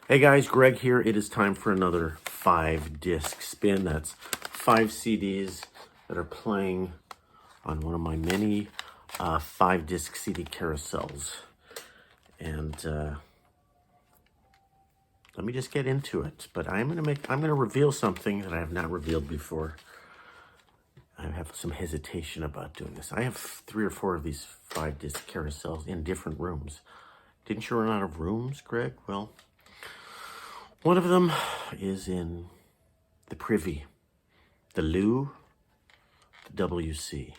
Hey guys, Greg here. It is time for another 5-disc spin. That's 5 CDs that are playing on one of my many 5-disc CD carousels. And let me just get into it. But I'm gonna reveal something that I have not revealed before. I have some hesitation about doing this. I have 3 or 4 of these 5-disc carousels in different rooms. Didn't you run out of rooms, Greg? Well, one of them is in the Privy, the Lou, the WC,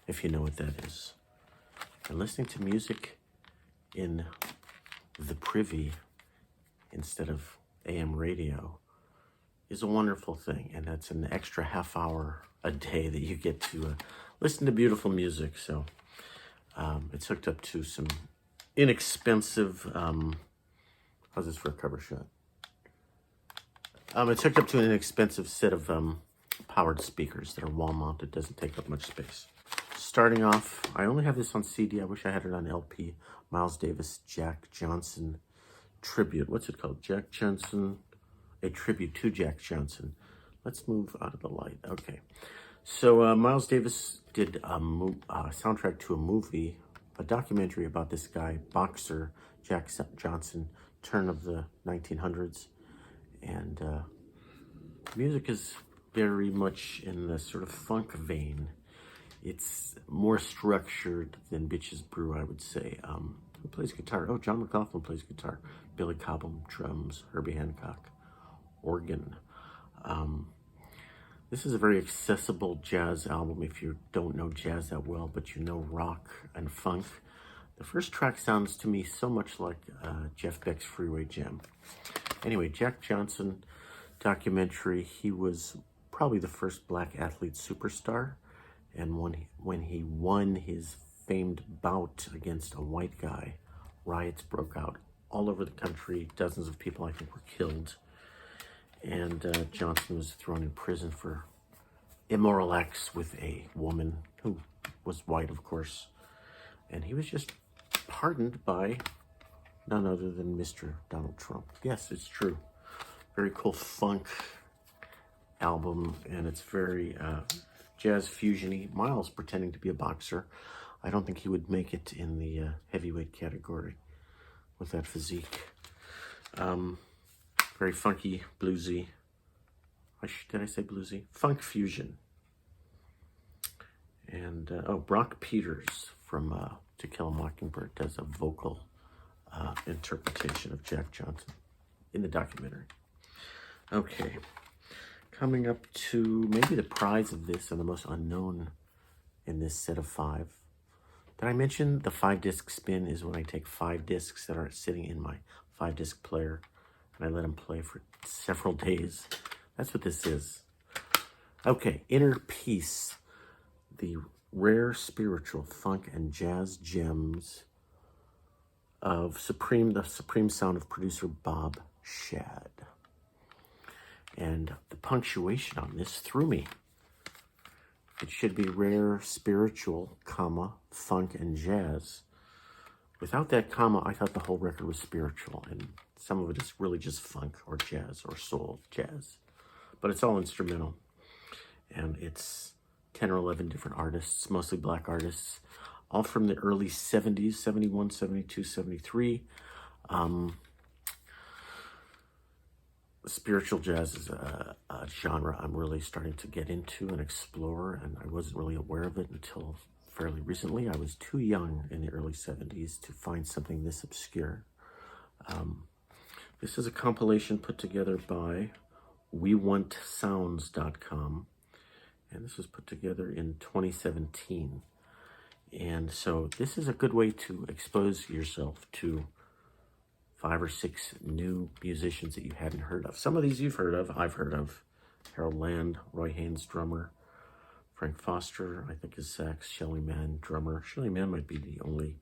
if you know what that is. And listening to music in the Privy instead of AM radio is a wonderful thing. And that's an extra half hour a day that you get to listen to beautiful music. So it's hooked up to some inexpensive, how's this for a cover shot? It's hooked up to an inexpensive set of powered speakers that are wall-mounted. Doesn't take up much space. Starting off, I only have this on CD. I wish I had it on LP. Miles Davis, Jack Johnson tribute. What's it called? Jack Johnson, a tribute to Jack Johnson. Let's move out of the light. Okay. So Miles Davis did a soundtrack to a movie, a documentary about this guy, boxer Jack Johnson, turn of the 1900s. And music is very much in the sort of funk vein. It's more structured than Bitches Brew, I would say. Who plays guitar? Oh, John McLaughlin plays guitar. Billy Cobham, drums. Herbie Hancock, organ. This is a very accessible jazz album if you don't know jazz that well, but you know rock and funk. The first track sounds to me so much like Jeff Beck's Freeway Jam. Anyway, Jack Johnson documentary. He was probably the first black athlete superstar. And when he won his famed bout against a white guy, riots broke out all over the country. Dozens of people, I think, were killed. And Johnson was thrown in prison for immoral acts with a woman who was white, of course. And he was just pardoned by none other than Mr. Donald Trump. Yes, it's true. Very cool funk album, and it's very jazz fusion-y. Miles pretending to be a boxer. I don't think he would make it in the heavyweight category with that physique. Very funky, bluesy. Did I say bluesy? Funk fusion. And, Brock Peters from To Kill a Mockingbird does a vocal interpretation of Jack Johnson in the documentary. Okay, coming up to maybe the prize of this and the most unknown in this set of 5. Did I mention the 5-disc spin is when I take 5 discs that are sitting in my 5-disc player and I let them play for several days? That's what this is. Okay, Inner Peace, the rare spiritual funk and jazz gems of the supreme sound of producer Bob Shad. And the punctuation on this threw me. It should be rare, spiritual, comma, funk, and jazz. Without that comma, I thought the whole record was spiritual, and some of it is really just funk or jazz or soul jazz. But it's all instrumental. And it's 10 or 11 different artists, mostly black artists, all from the early 70s, 71, 72, 73. Spiritual jazz is a genre I'm really starting to get into and explore, and I wasn't really aware of it until fairly recently. I was too young in the early 70s to find something this obscure. This is a compilation put together by WeWantSounds.com, and this was put together in 2017. And so this is a good way to expose yourself to 5 or 6 new musicians that you hadn't heard of. Some of these you've heard of, I've heard of. Harold Land, Roy Haynes, drummer. Frank Foster, I think, is sax. Shelly Manne, drummer. Shelly Manne might be the only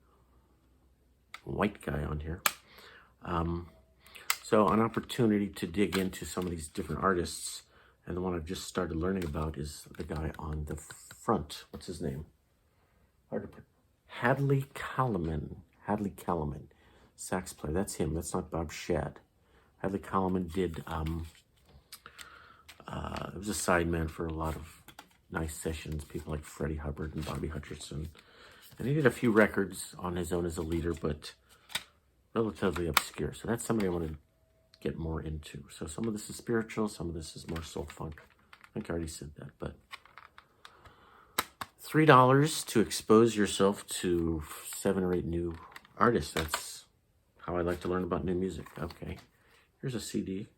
white guy on here. So an opportunity to dig into some of these different artists. And the one I've just started learning about is the guy on the front. What's his name? Hard to put. Hadley Callman, sax player. That's him. That's not Bob Shad. Hadley Coleman did, it was a sideman for a lot of nice sessions, people like Freddie Hubbard and Bobby Hutcherson. And he did a few records on his own as a leader, but relatively obscure. So that's somebody I want to get more into. So some of this is spiritual, some of this is more soul funk. I think I already said that, but $3 to expose yourself to 7 or 8 new artists. That's how I like to learn about new music. Okay, here's a CD,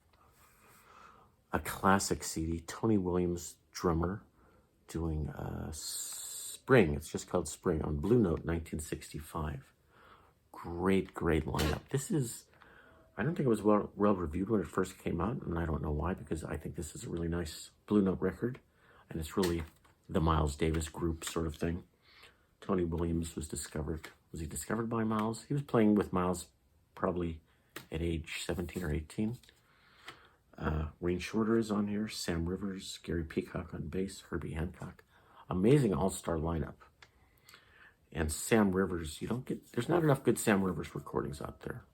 a classic CD, Tony Williams, drummer, doing Spring. It's just called Spring on Blue Note, 1965. Great lineup. This is, I don't think it was well reviewed when it first came out, and I don't know why, because I think this is a really nice Blue Note record, and it's really the Miles Davis group sort of thing. Tony Williams was discovered. Was he discovered by Miles? He was playing with Miles probably at age 17 or 18. Wayne Shorter is on here, Sam Rivers, Gary Peacock on bass, Herbie Hancock. Amazing all-star lineup. And Sam Rivers, there's not enough good Sam Rivers recordings out there.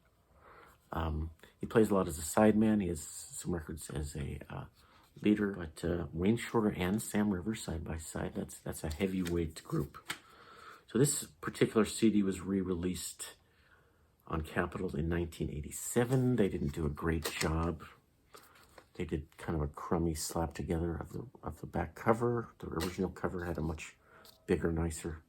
He plays a lot as a sideman. He has some records as a leader, but Wayne Shorter and Sam Rivers side by side, that's a heavyweight group. So this particular CD was re-released on Capitol in 1987. They didn't do a great job. They did kind of a crummy slap together of the back cover. The original cover had a much bigger, nicer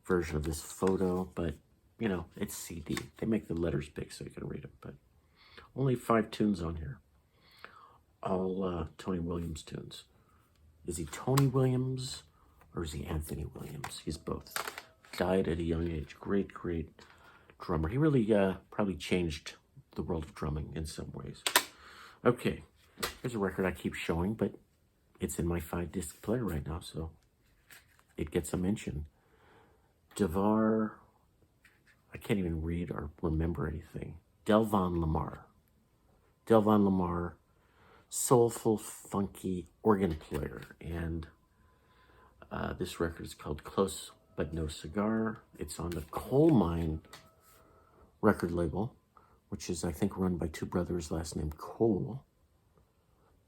version of this photo, but you know, it's CD. They make the letters big so you can read them, but only 5 tunes on here. All Tony Williams tunes. Is he Tony Williams or is he Anthony Williams? He's both. Died at a young age. Great drummer. He really probably changed the world of drumming in some ways. Okay, here's a record I keep showing, but it's in my 5-disc player right now, so it gets a mention. Devar, I can't even read or remember anything. Delvon Lamar, soulful, funky organ player. And this record is called Close But No Cigar. It's on the Coal Mine record label, which is, I think, run by 2 brothers, last name Cole.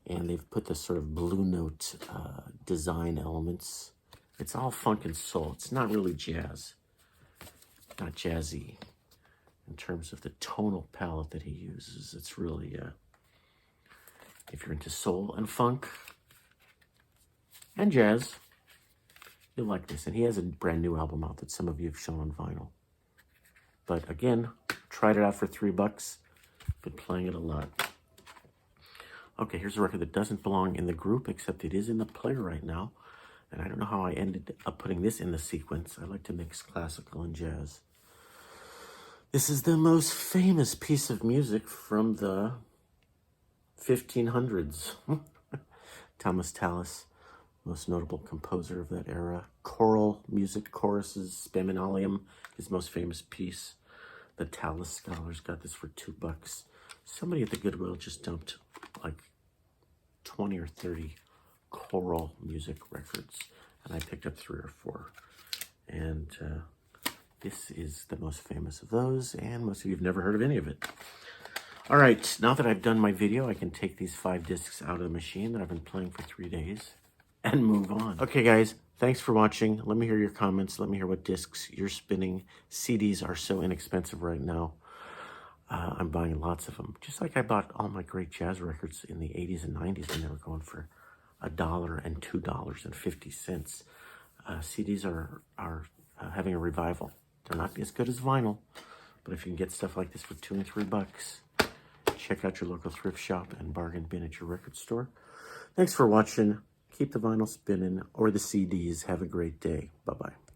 And they've put this sort of Blue Note design elements. It's all funk and soul. It's not really jazz. Not jazzy in terms of the tonal palette that he uses. It's really, if you're into soul and funk and jazz, you'll like this. And he has a brand new album out that some of you have shown on vinyl. But again, tried it out for $3. Been playing it a lot. Okay, here's a record that doesn't belong in the group, except it is in the player right now. And I don't know how I ended up putting this in the sequence. I like to mix classical and jazz. This is the most famous piece of music from the 1500s. Thomas Tallis, most notable composer of that era. Choral music, choruses, Spaminalium, his most famous piece. The Tallis Scholars got this for $2. Somebody at the Goodwill just dumped like 20 or 30 choral music records, and I picked up 3 or 4. And this is the most famous of those, and most of you have never heard of any of it. All right, now that I've done my video, I can take these 5 discs out of the machine that I've been playing for 3 days and move on. Okay, guys, thanks for watching. Let me hear your comments. Let me hear what discs you're spinning. CDs are so inexpensive right now. I'm buying lots of them. Just like I bought all my great jazz records in the 80s and 90s when they were going for $1 and $2.50. CDs are having a revival. They're not as good as vinyl, but if you can get stuff like this for $2 and $3, check out your local thrift shop and bargain bin at your record store. Thanks for watching. Keep the vinyl spinning or the CDs. Have a great day. Bye-bye.